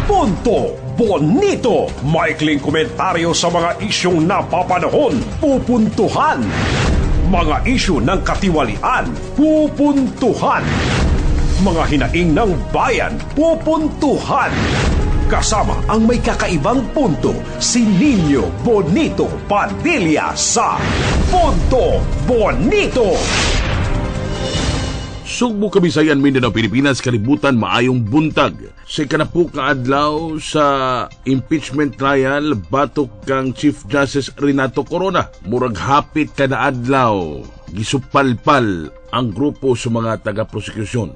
Punto Bonito. Maikling komentaryo sa mga isyong napapanahon, pupuntuhan. Mga isyu ng katiwalian, pupuntuhan. Mga hinaing ng bayan, pupuntuhan. Kasama ang may kakaibang punto, si Nino Bonito Padilla sa Punto Bonito. Sugbo Kabisayan, Mindanao, Pilipinas, kalibutan maayong buntag. Sa kanapuk nga adlaw sa impeachment trial batok kang Chief Justice Renato Corona. Murag hapit kada adlaw gisupalpal ang grupo sa mga taga-prosekusyon.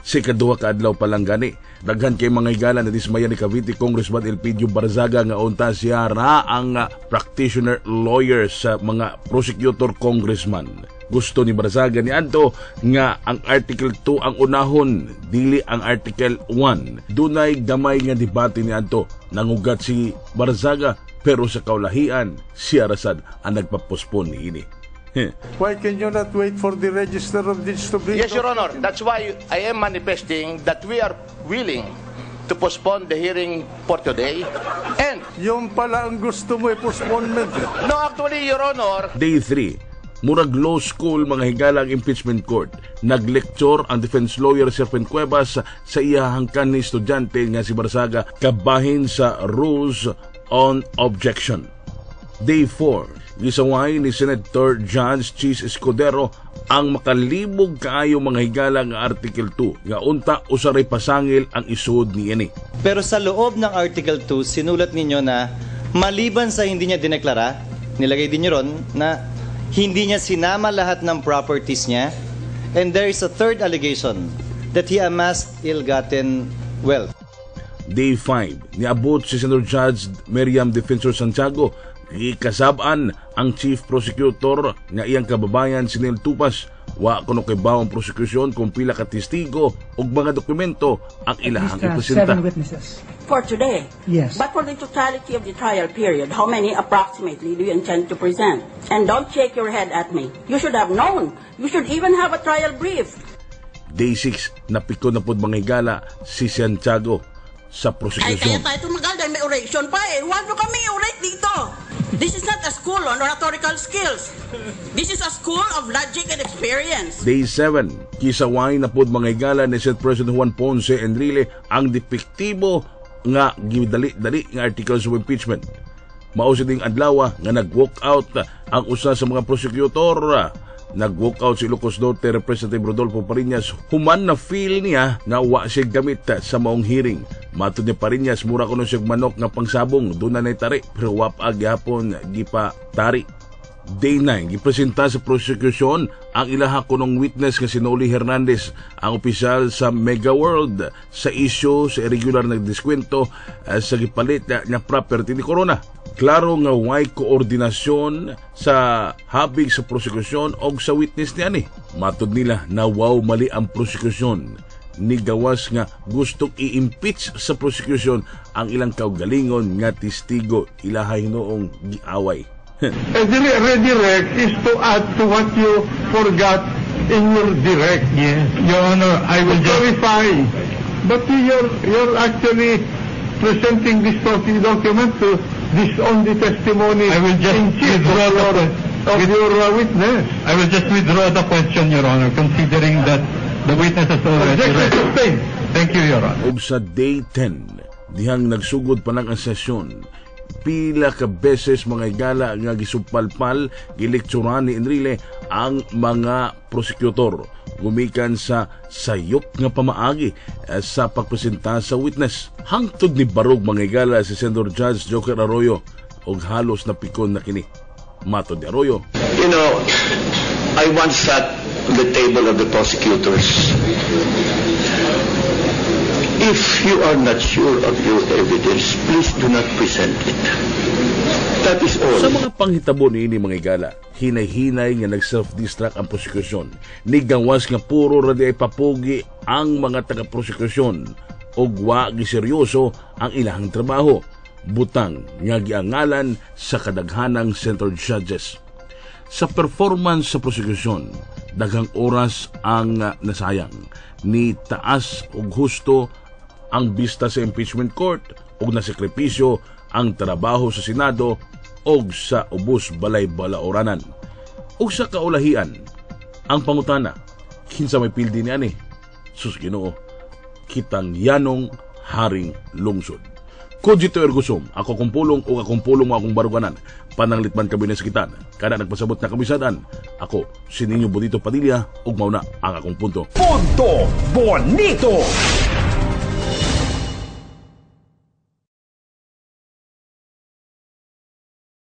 Sa kaduha ka adlaw pa lang gani, daghan kay mga higala na dismaya ni Cavite Congressman Elpidio Barzaga nga unta siya ra ang practitioner lawyer sa mga prosecutor congressman. Gusto ni Barzaga ni Anto nga ang Article 2 ang unahon, dili ang Article 1. Dunay gamay nga debate ni Anto. Nangugat si Barzaga pero sa kaulahian siya rasad ang nagpapospon ni ini. Why can you not wait for the Register of Deeds to bring? Yes, Your Honor. That's why I am manifesting that we are willing to postpone the hearing for today. And Yung pala ang gusto mo postponement. no, actually, Your Honor, Day 3. Murag law school mga higala ang impeachment court. Naglecture ang defense lawyer Serpen Cuevas sa iyahangkan ni estudyante nga si Barzaga kabahin sa rules on objection. Day 4. Gisaway ni Senator Judge Chis Escudero ang makalibog kaayo mga higala nga Article 2 nga unta usaray pasangil ang isud ni ini. Pero sa loob ng Article 2, sinulat ninyo na maliban sa hindi niya dineklara, nilagay din niyo ron na hindi niya sinama lahat ng properties niya, and there is a third allegation that he amassed ill-gotten wealth. Day 5. Niabot si Senator Judge Miriam Defensor Santiago. Ikasabaan ang Chief Prosecutor nga iyang kababayan si Nel Tupas. Wa kuno kay bawang prosekusyon kung pila ka testigo ug mga dokumento ang ilahang ipresenta. 7 witnesses. For today? Yes. But for the totality of the trial period, how many approximately do you intend to present? And don't shake your head at me. You should have known. You should even have a trial brief. Day 6. Napiko na pod mga higala si Santiago sa Ay, kaya prosekusyon. tayo tumagal dahil may oration pa eh. Huwag nyo kami orate dito. This is not a school on oratorical skills. This is a school of logic and experience. Day 7. Kisaway na pod mga higala ni Senate President Juan Ponce Enrile ang depektibo nga gidali-dali nga articles of impeachment. Mao sa ding adlaw nga nag-walk out ang usa sa mga prosecutor. Nag-walk out si Ilocos Norte Representative Rodolfo Pariñas. Human na feel niya nga wa siya gamit sa maong hearing. Matod ni Pariñas, mura kuno siya manok nga pangsabong. Doon na tari, pero wapag yapon gipa tari. Day 9, gipresenta sa prosecution ang ilaha kunong witness nga si Noli Hernandez, ang opisyal sa Mega World sa isyu sa irregular na diskwento sa gipalit na property ni Corona. Klaro nga way koordinasyon sa habig sa prosekusyon o sa witness niya ni. Matod nila na wow mali ang prosekusyon. Ni gawas nga gustong i-impeach sa prosekusyon ang ilang kaugalingon nga testigo ilahay noong giaway. Redirect is to add to what you forgot in your direct. Yes, Your Honor, I will just clarify. But you're actually presenting this document to disown the testimony. I will just in chief withdraw of your witness. I will just withdraw the question, Your Honor, considering that the witness has already Objection sustained. Thank you, Your Honor. Og sa day 10, dihang nagsugod pa lang ang sesyon, pila ka beses mga higala nga gisupalpal gilekturan ni Enrile ang mga prosecutor gumikan sa sayop nga pamaagi sa pagpresenta sa witness. Hangtod ni barog mga higala si Senator Judge Joker Arroyo og halos na pikon na kini. Matod ni Arroyo, You know, I once sat on the table of the prosecutors. If you are not sure of your evidence, please do not present it. That is all. sa mga panghitabo niini mga higala, hinay-hinay nga nag-self-destruct ang prosekusyon. Nigawas nga puro radi ay papugi ang mga taga-prosekusyon og wa giseryoso ang ilahang trabaho. Butang nga giangalan sa kadaghanang center judges. Sa performance sa prosekusyon, daghang oras ang nasayang. Ni taas og husto ang bista sa impeachment court ug nasakripisyo ang trabaho sa Senado ug sa ubos balay balaoranan. Ug sa kaulahian, ang pangutana, kinsa may pildi ni ani? Sus Ginoo, kitang yanong haring lungsod. Kudito Ergusom, ako kumpulong o akong pulong mo akong baruganan, pananglitman kami na sakitan, kada nagpasabot na kamisadan, ako, si Ninyo Bonito Padilla, ug mauna ang akong punto. Punto Bonito!